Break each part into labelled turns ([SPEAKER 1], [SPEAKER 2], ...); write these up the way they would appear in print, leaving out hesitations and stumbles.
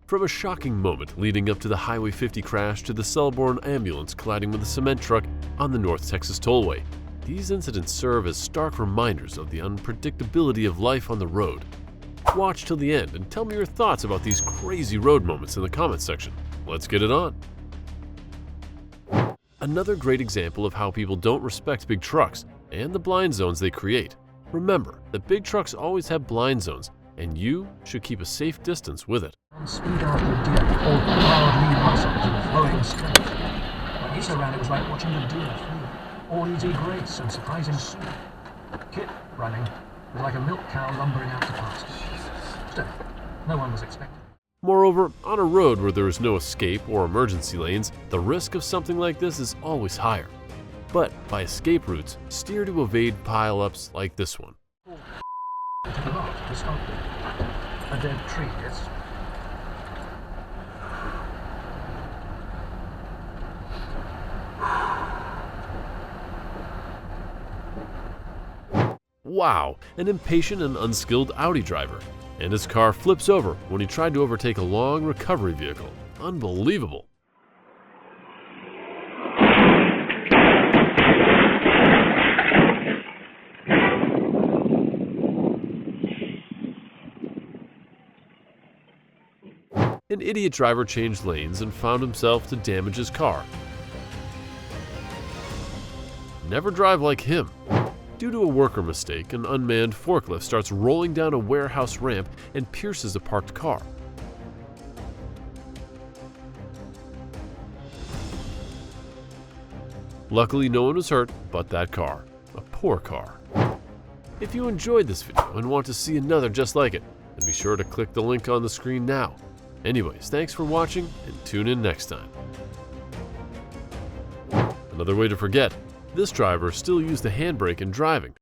[SPEAKER 1] From a shocking moment leading up to the Highway 50 crash to the Cleburne ambulance colliding with a cement truck on the North Texas Tollway, these incidents serve as stark reminders of the unpredictability of life on the road. Watch till the end and tell me your thoughts about these crazy road moments in the comments section. Let's get it on. Another great example of how people don't respect big trucks and the blind zones they create. Remember that big trucks always have blind zones, and you should keep a safe distance with it.
[SPEAKER 2] Speed after a deer, all proud lead muscles and flowing strength. When he ran, it was like watching a deer flee. All easy grace and surprising speed. Kit running was like a milk cow lumbering out to pasture. Still, no one was expecting.
[SPEAKER 1] Moreover, on a road where there is no escape or emergency lanes, the risk of something like this is always higher. But by escape routes, steer to evade pile-ups like this one.
[SPEAKER 2] To the right, the sculpture. A dead tree, yes.
[SPEAKER 1] Wow, an impatient and unskilled Audi driver. And his car flips over when he tried to overtake a long recovery vehicle. Unbelievable. An idiot driver changed lanes and found himself to damage his car. Never drive like him. Due to a worker mistake, an unmanned forklift starts rolling down a warehouse ramp and pierces a parked car. Luckily, no one was hurt but that car. A poor car. If you enjoyed this video and want to see another just like it, then be sure to click the link on the screen now. Anyways, thanks for watching and tune in next time. Another way to forget, this driver still used the handbrake in driving.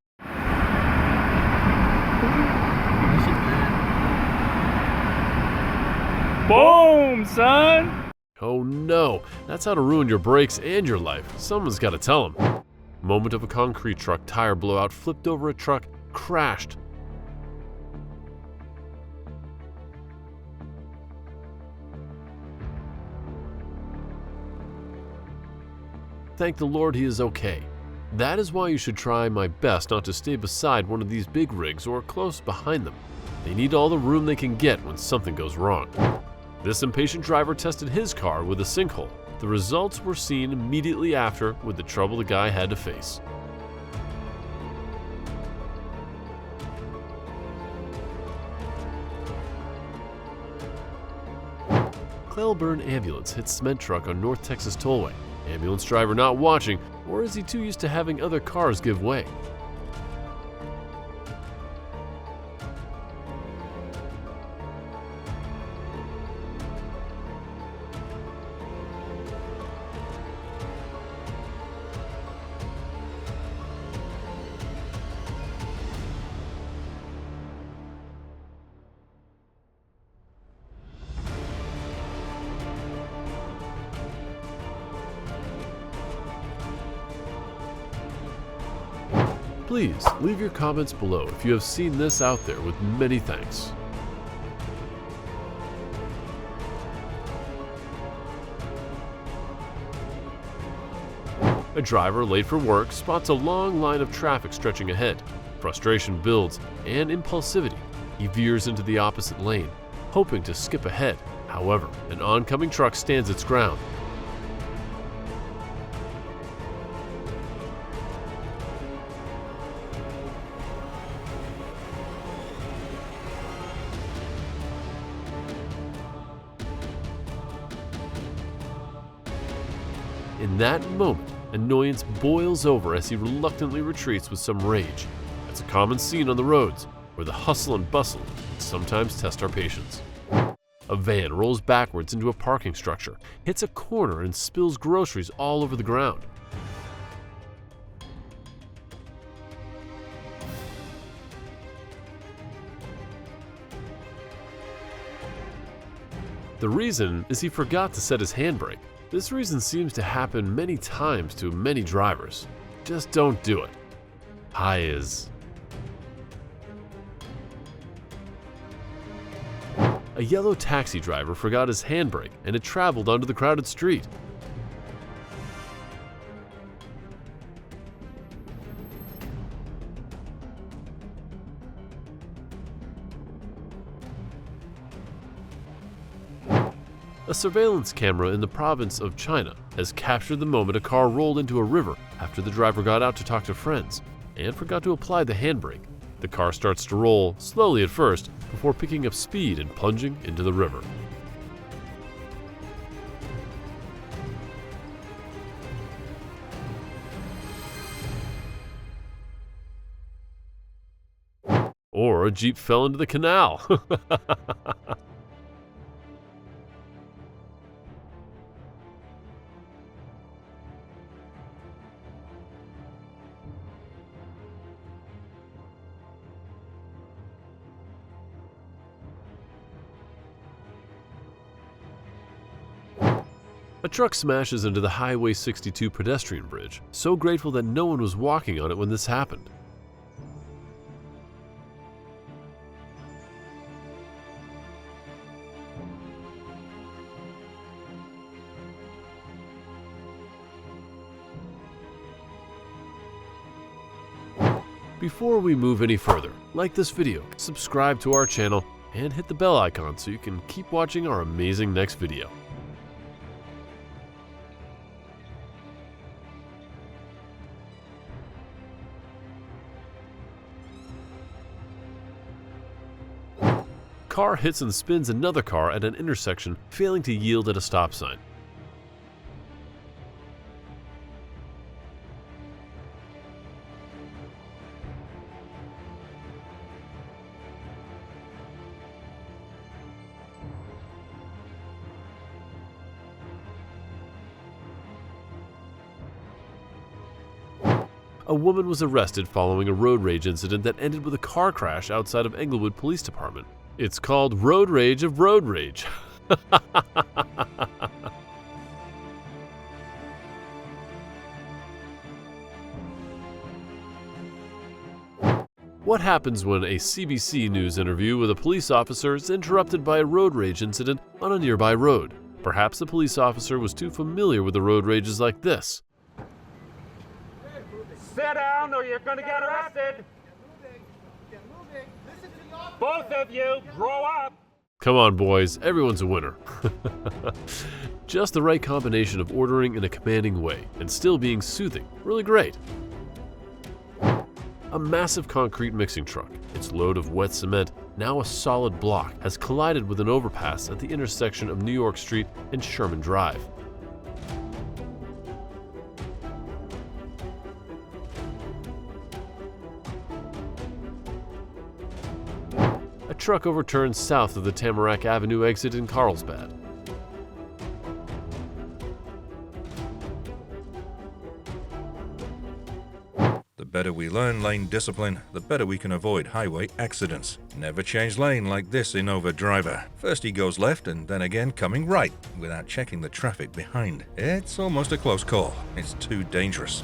[SPEAKER 3] Boom, son!
[SPEAKER 1] Oh no, that's how to ruin your brakes and your life. Someone's got to tell him. Moment of a concrete truck tire blowout, flipped over a truck, crashed. Thank the Lord he is okay. That is why you should try my best not to stay beside one of these big rigs or close behind them. They need all the room they can get when something goes wrong. This impatient driver tested his car with a sinkhole. The results were seen immediately after with the trouble the guy had to face. Cleburne ambulance hits cement truck on North Texas Tollway. Ambulance driver not watching, or is he too used to having other cars give way? Please leave your comments below if you have seen this out there, with many thanks. A driver late for work spots a long line of traffic stretching ahead. Frustration builds and impulsivity. He veers into the opposite lane, hoping to skip ahead. However, an oncoming truck stands its ground. In that moment, annoyance boils over as he reluctantly retreats with some rage. It's a common scene on the roads, where the hustle and bustle can sometimes test our patience. A van rolls backwards into a parking structure, hits a corner, and spills groceries all over the ground. The reason is he forgot to set his handbrake. This reason seems to happen many times to many drivers. Just don't do it. Hi is. A yellow taxi driver forgot his handbrake and it traveled onto the crowded street. A surveillance camera in the province of China has captured the moment a car rolled into a river after the driver got out to talk to friends and forgot to apply the handbrake. The car starts to roll, slowly at first, before picking up speed and plunging into the river. Or a Jeep fell into the canal. A truck smashes into the Highway 62 pedestrian bridge, so grateful that no one was walking on it when this happened. Before we move any further, like this video, subscribe to our channel, and hit the bell icon so you can keep watching our amazing next video. Car hits and spins another car at an intersection, failing to yield at a stop sign. A woman was arrested following a road rage incident that ended with a car crash outside of Englewood Police Department. It's called road rage of road rage. What happens when a CBC News interview with a police officer is interrupted by a road rage incident on a nearby road? Perhaps the police officer was too familiar with the road rages like this.
[SPEAKER 4] Sit down or you're going to get arrested. Both of you, grow up.
[SPEAKER 1] Come on, boys, everyone's a winner. Just the right combination of ordering in a commanding way and still being soothing. Really great. A massive concrete mixing truck, its load of wet cement, now a solid block, has collided with an overpass at the intersection of New York Street and Sherman Drive. A truck overturns south of the Tamarack Avenue exit in Carlsbad.
[SPEAKER 5] The better we learn lane discipline, the better we can avoid highway accidents. Never change lane like this Innova driver. First he goes left and then again coming right without checking the traffic behind. It's almost a close call. It's too dangerous.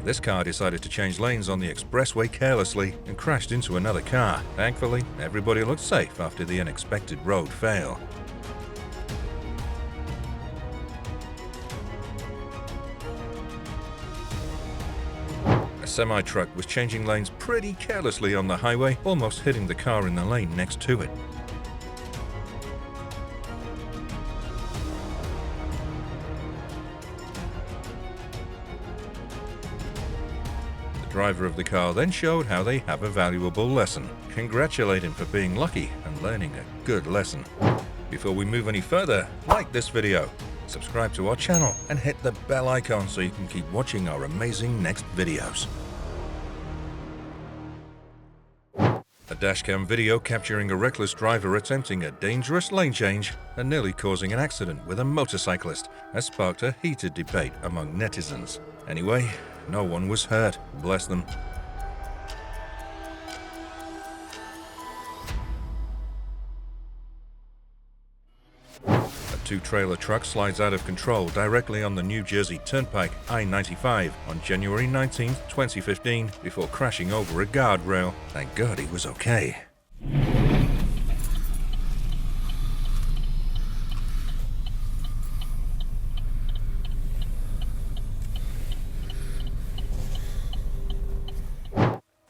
[SPEAKER 5] This car decided to change lanes on the expressway carelessly and crashed into another car. Thankfully, everybody looked safe after the unexpected road fail. A semi-truck was changing lanes pretty carelessly on the highway, almost hitting the car in the lane next to it. The driver of the car then showed how they have a valuable lesson. Congratulate him for being lucky and learning a good lesson. Before we move any further, like this video, subscribe to our channel and hit the bell icon so you can keep watching our amazing next videos. A dashcam video capturing a reckless driver attempting a dangerous lane change and nearly causing an accident with a motorcyclist has sparked a heated debate among netizens. Anyway, no one was hurt, bless them. trailer truck slides out of control directly on the New Jersey Turnpike I-95 on January 19, 2015, before crashing over a guardrail. Thank God he was okay.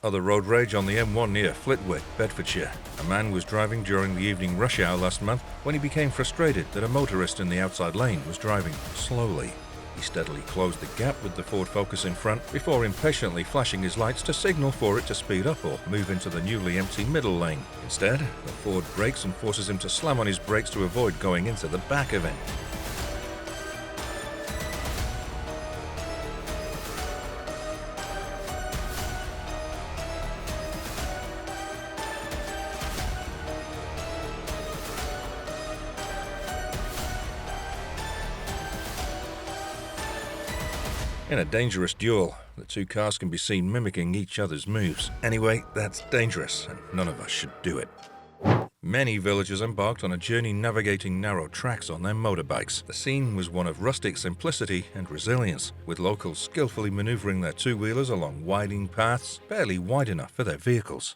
[SPEAKER 5] Other road rage on the M1 near Flitwick, Bedfordshire. A man was driving during the evening rush hour last month when he became frustrated that a motorist in the outside lane was driving slowly. He steadily closed the gap with the Ford Focus in front before impatiently flashing his lights to signal for it to speed up or move into the newly empty middle lane. Instead, the Ford brakes and forces him to slam on his brakes to avoid going into the back of him. In a dangerous duel, the two cars can be seen mimicking each other's moves. Anyway, that's dangerous, and none of us should do it. Many villagers embarked on a journey navigating narrow tracks on their motorbikes. The scene was one of rustic simplicity and resilience, with locals skillfully maneuvering their two-wheelers along winding paths barely wide enough for their vehicles.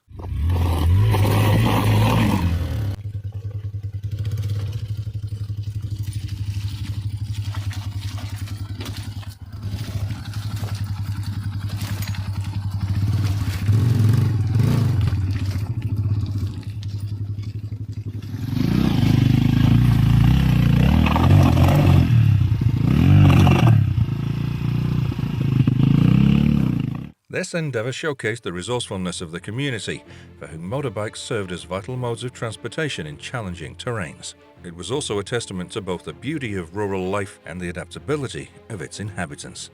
[SPEAKER 5] This endeavour showcased the resourcefulness of the community, for whom motorbikes served as vital modes of transportation in challenging terrains. It was also a testament to both the beauty of rural life and the adaptability of its inhabitants.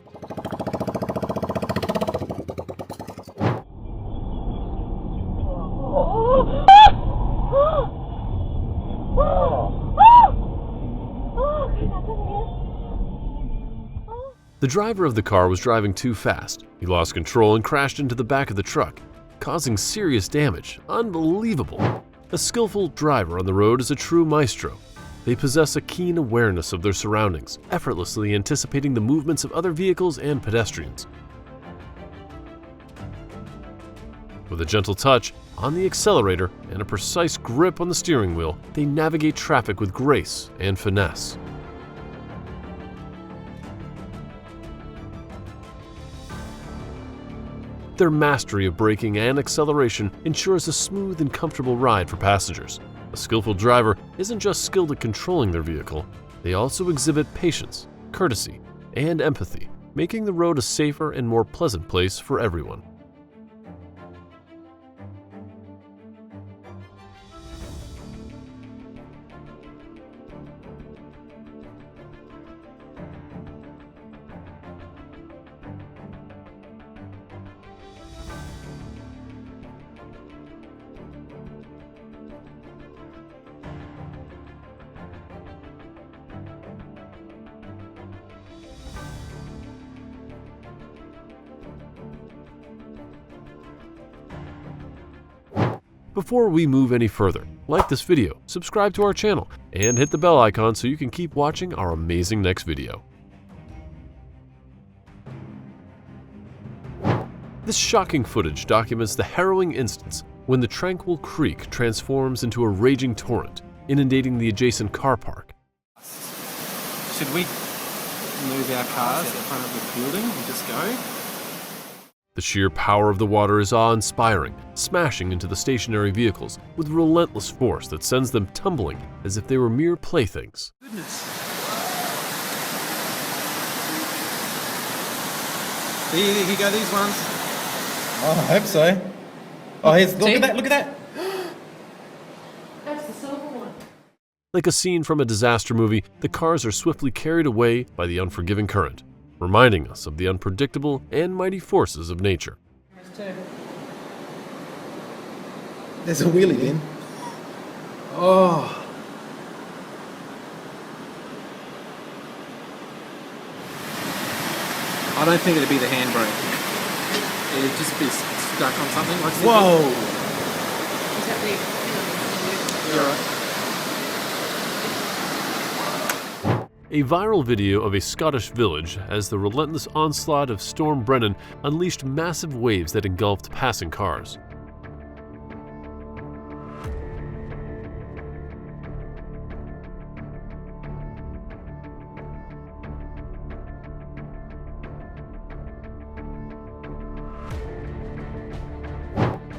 [SPEAKER 1] The driver of the car was driving too fast. He lost control and crashed into the back of the truck, causing serious damage. Unbelievable! A skillful driver on the road is a true maestro. They possess a keen awareness of their surroundings, effortlessly anticipating the movements of other vehicles and pedestrians. With a gentle touch on the accelerator and a precise grip on the steering wheel, they navigate traffic with grace and finesse. Their mastery of braking and acceleration ensures a smooth and comfortable ride for passengers. A skillful driver isn't just skilled at controlling their vehicle, they also exhibit patience, courtesy, and empathy, making the road a safer and more pleasant place for everyone. Before we move any further, like this video, subscribe to our channel, and hit the bell icon so you can keep watching our amazing next video. This shocking footage documents the harrowing instance when the tranquil creek transforms into a raging torrent, inundating the adjacent car park.
[SPEAKER 6] Should we move our cars in front of the building and just go?
[SPEAKER 1] The sheer power of the water is awe-inspiring, smashing into the stationary vehicles with relentless force that sends them tumbling as if they were mere playthings.
[SPEAKER 6] Goodness. Here you go, these ones.
[SPEAKER 7] Oh, I hope so. Oh, here's, look at that, look at that.
[SPEAKER 8] That's the silver one.
[SPEAKER 1] Like a scene from a disaster movie, the cars are swiftly carried away by the unforgiving current, reminding us of the unpredictable and mighty forces of nature.
[SPEAKER 7] There's a wheelie bin. Oh.
[SPEAKER 6] I don't think it'd be the handbrake. It'd just be stuck on something.
[SPEAKER 7] Whoa.
[SPEAKER 8] Is that the...
[SPEAKER 6] You're right.
[SPEAKER 1] A viral video of a Scottish village as the relentless onslaught of Storm Brennan unleashed massive waves that engulfed passing cars.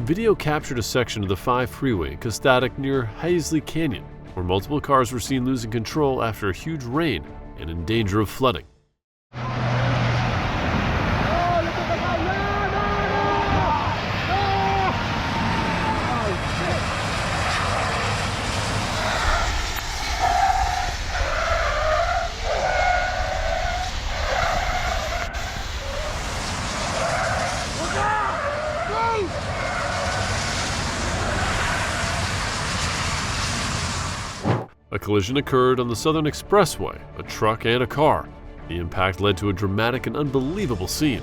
[SPEAKER 1] Video captured a section of the 5 freeway in Catastrophic near Hazley Canyon, where multiple cars were seen losing control after a huge rain and in danger of flooding. A collision occurred on the Southern Expressway, a truck and a car. The impact led to a dramatic and unbelievable scene.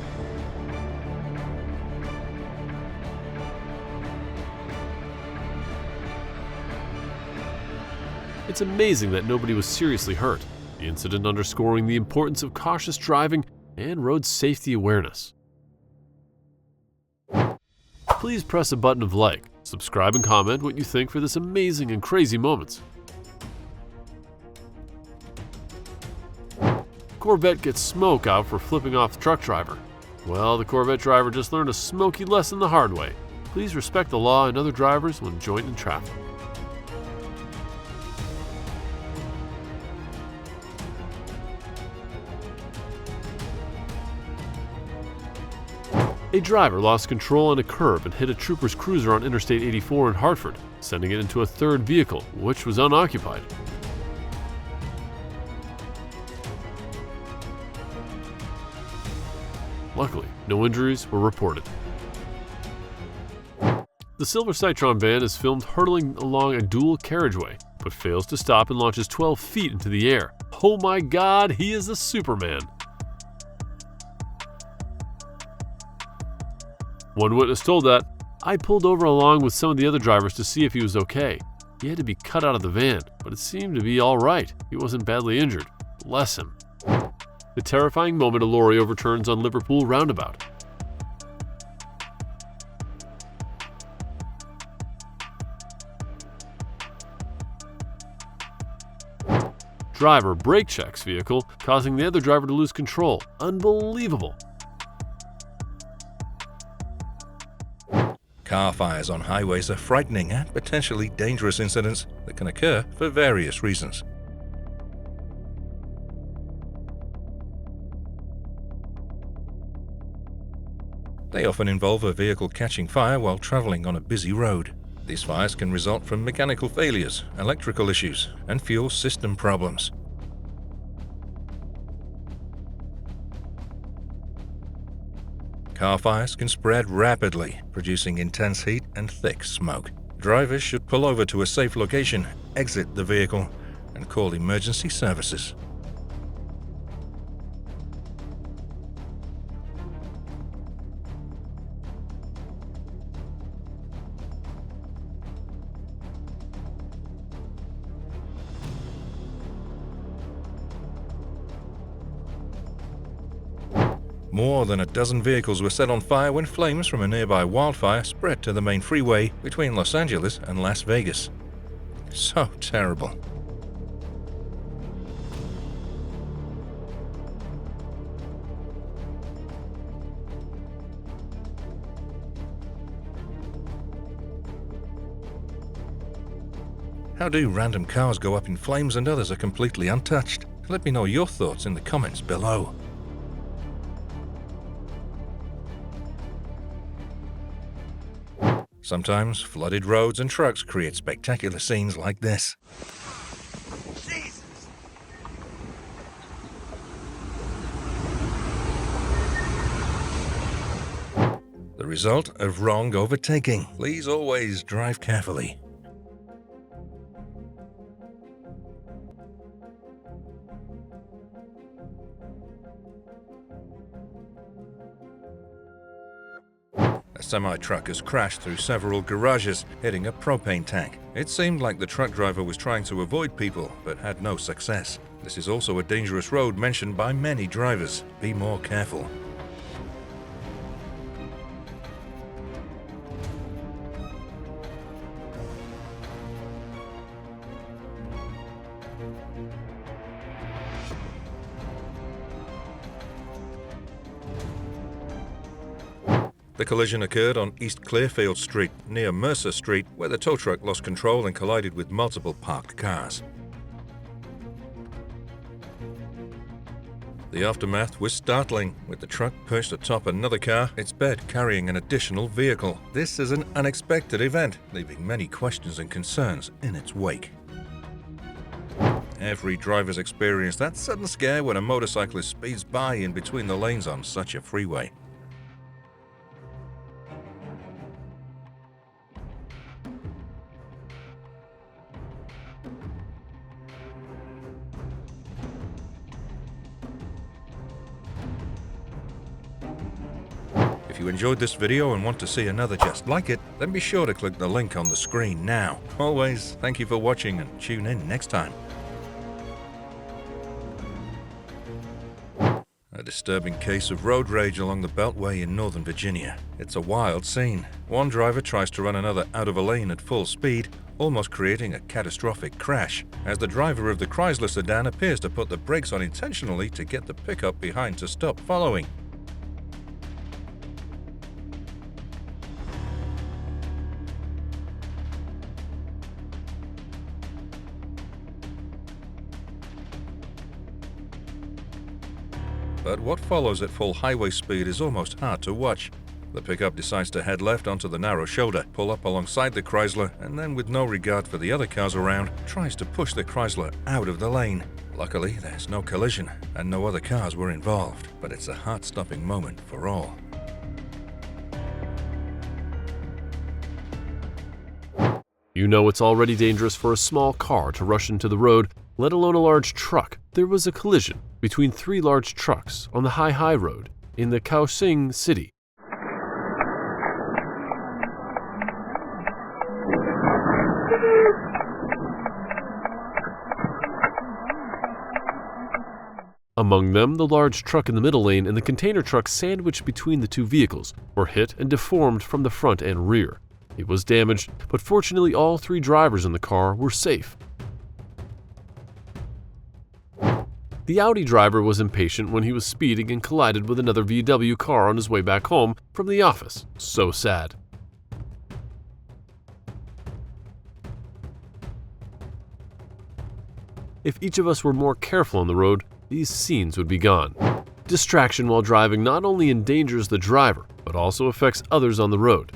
[SPEAKER 1] It's amazing that nobody was seriously hurt, the incident underscoring the importance of cautious driving and road safety awareness. Please press a button of like, subscribe and comment what you think for this amazing and crazy moments. Corvette gets smoke out for flipping off the truck driver. Well, the Corvette driver just learned a smoky lesson the hard way. Please respect the law and other drivers when joined in traffic. A driver lost control on a curb and hit a trooper's cruiser on Interstate 84 in Hartford, sending it into a third vehicle, which was unoccupied. Luckily, no injuries were reported. The silver Citroen van is filmed hurtling along a dual carriageway, but fails to stop and launches 12 feet into the air. Oh my God, he is a Superman! One witness told that, "I pulled over along with some of the other drivers to see if he was okay. He had to be cut out of the van, but it seemed to be all right. He wasn't badly injured. Bless him." The terrifying moment a lorry overturns on Liverpool roundabout. Driver brake checks vehicle, causing the other driver to lose control. Unbelievable.
[SPEAKER 5] Car fires on highways are frightening and potentially dangerous incidents that can occur for various reasons. They often involve a vehicle catching fire while traveling on a busy road. These fires can result from mechanical failures, electrical issues, and fuel system problems. Car fires can spread rapidly, producing intense heat and thick smoke. Drivers should pull over to a safe location, exit the vehicle, and call emergency services. More than a dozen vehicles were set on fire when flames from a nearby wildfire spread to the main freeway between Los Angeles and Las Vegas. So terrible. How do random cars go up in flames and others are completely untouched? Let me know your thoughts in the comments below. Sometimes flooded roads and trucks create spectacular scenes like this. Jesus. The result of wrong overtaking. Please always drive carefully. A semi-truck has crashed through several garages, hitting a propane tank. It seemed like the truck driver was trying to avoid people, but had no success. This is also a dangerous road mentioned by many drivers. Be more careful. The collision occurred on East Clearfield Street, near Mercer Street, where the tow truck lost control and collided with multiple parked cars. The aftermath was startling, with the truck perched atop another car, its bed carrying an additional vehicle. This is an unexpected event, leaving many questions and concerns in its wake. Every driver's experienced that sudden scare when a motorcyclist speeds by in between the lanes on such a freeway. If you enjoyed this video and want to see another just like it, then be sure to click the link on the screen now. Always, thank you for watching and tune in next time. A disturbing case of road rage along the Beltway in Northern Virginia. It's a wild scene. One driver tries to run another out of a lane at full speed, almost creating a catastrophic crash, as the driver of the Chrysler sedan appears to put the brakes on intentionally to get the pickup behind to stop following. But what follows at full highway speed is almost hard to watch. The pickup decides to head left onto the narrow shoulder, pull up alongside the Chrysler, and then with no regard for the other cars around, tries to push the Chrysler out of the lane. Luckily, there's no collision, and no other cars were involved, but it's a heart-stopping moment for all.
[SPEAKER 1] You know it's already dangerous for a small car to rush into the road, let alone a large truck. There was a collision between 3 large trucks on the High Road in the Kaohsiung city. Among them, the large truck in the middle lane and the container truck sandwiched between the two vehicles were hit and deformed from the front and rear. It was damaged, but fortunately all 3 drivers in the car were safe. The Audi driver was impatient when he was speeding and collided with another VW car on his way back home from the office. So sad. If each of us were more careful on the road, these scenes would be gone. Distraction while driving not only endangers the driver, but also affects others on the road.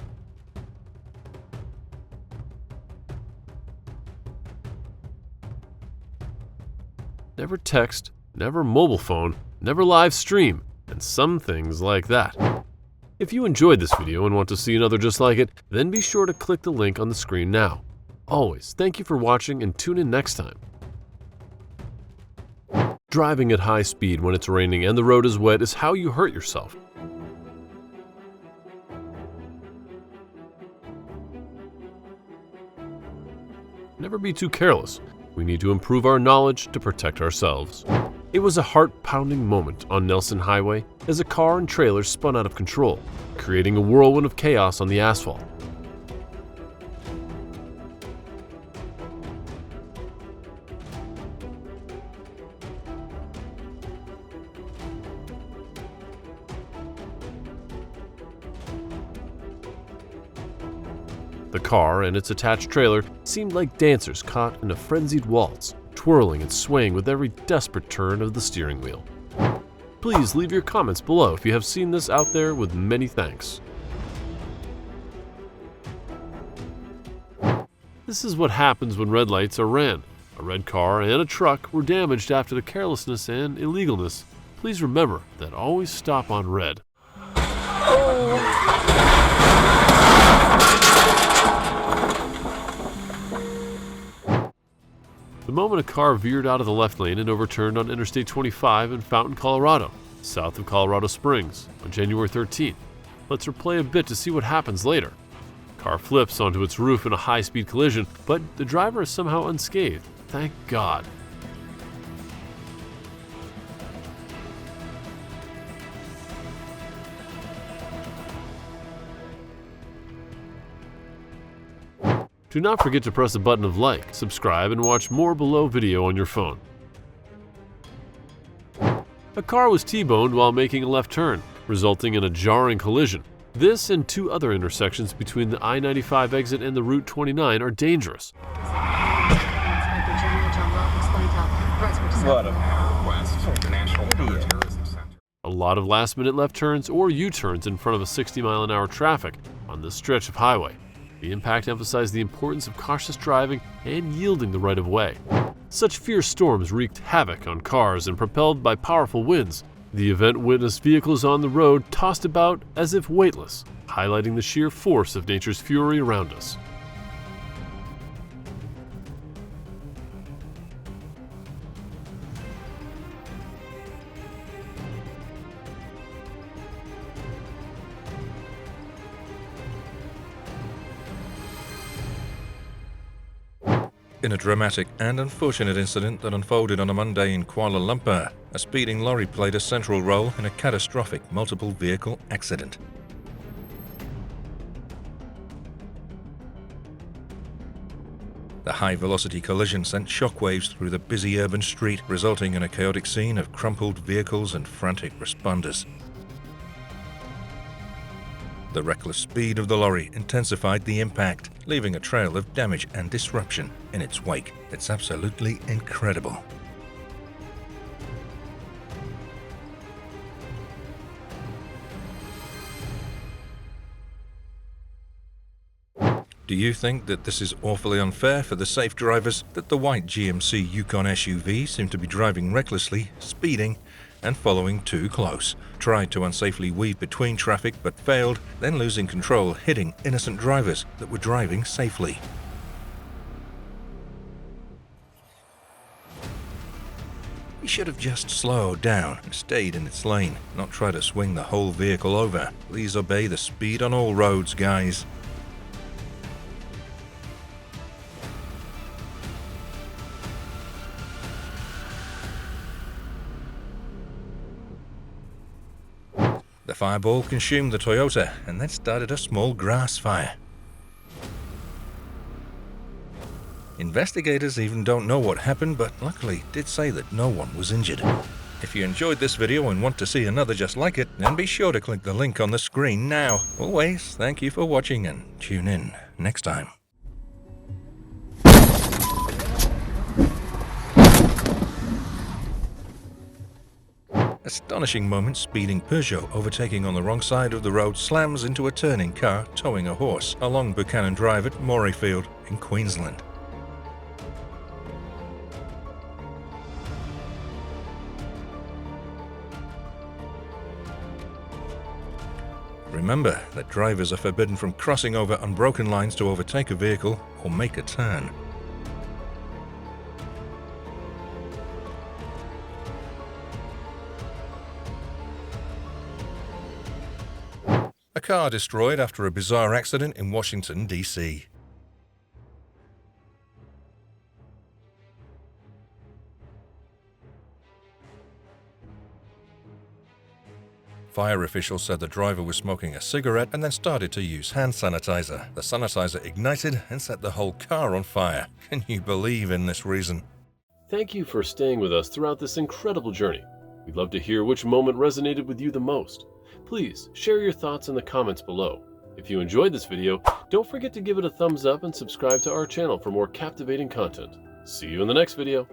[SPEAKER 1] Never text, never mobile phone, never live stream, and some things like that. If you enjoyed this video and want to see another just like it, then be sure to click the link on the screen now. Always, thank you for watching and tune in next time. Driving at high speed when it's raining and the road is wet is how you hurt yourself. Never be too careless. We need to improve our knowledge to protect ourselves. It was a heart-pounding moment on Nelson Highway as a car and trailer spun out of control, creating a whirlwind of chaos on the asphalt. The car and its attached trailer seemed like dancers caught in a frenzied waltz, twirling and swaying with every desperate turn of the steering wheel. Please leave your comments below if you have seen this out there, with many thanks. This is what happens when red lights are ran. A red car and a truck were damaged after the carelessness and illegalness. Please remember that always stop on red. The moment a car veered out of the left lane and overturned on Interstate 25 in Fountain, Colorado, south of Colorado Springs, on January 13th. Let's replay a bit to see what happens later. Car flips onto its roof in a high-speed collision, but the driver is somehow unscathed. Thank God. Do not forget to press the button of like, subscribe, and watch more below video on your phone. A car was T-boned while making a left turn, resulting in a jarring collision. This and two other intersections between the I-95 exit and the Route 29 are dangerous.
[SPEAKER 7] What a
[SPEAKER 1] A lot of last-minute left turns or U-turns in front of a 60-mile-an-hour traffic on this stretch of highway. The impact emphasized the importance of cautious driving and yielding the right of way. Such fierce storms wreaked havoc on cars and propelled by powerful winds. The event witnessed vehicles on the road tossed about as if weightless, highlighting the sheer force of nature's fury around us.
[SPEAKER 5] In a dramatic and unfortunate incident that unfolded on a Monday in Kuala Lumpur, a speeding lorry played a central role in a catastrophic multiple vehicle accident. The high-velocity collision sent shockwaves through the busy urban street, resulting in a chaotic scene of crumpled vehicles and frantic responders. The reckless speed of the lorry intensified the impact, leaving a trail of damage and disruption in its wake. It's absolutely incredible. Do you think that this is awfully unfair for the safe drivers, that the white GMC Yukon SUV seemed to be driving recklessly, speeding, and following too close, tried to unsafely weave between traffic but failed, then losing control, hitting innocent drivers that were driving safely? He should have just slowed down and stayed in its lane, not try to swing the whole vehicle over. Please obey the speed on all roads, guys. The fireball consumed the Toyota and then started a small grass fire. Investigators even don't know what happened, but luckily did say that no one was injured. If you enjoyed this video and want to see another just like it, then be sure to click the link on the screen now. Always, thank you for watching and tune in next time. Astonishing moment, speeding Peugeot overtaking on the wrong side of the road slams into a turning car towing a horse along Buchanan Drive at Morayfield in Queensland. Remember that drivers are forbidden from crossing over unbroken lines to overtake a vehicle or make a turn. A car destroyed after a bizarre accident in Washington, D.C. Fire officials said the driver was smoking a cigarette and then started to use hand sanitizer. The sanitizer ignited and set the whole car on fire. Can you believe in this reason?
[SPEAKER 1] Thank you for staying with us throughout this incredible journey. We'd love to hear which moment resonated with you the most. Please share your thoughts in the comments below. If you enjoyed this video, don't forget to give it a thumbs up and subscribe to our channel for more captivating content. See you in the next video.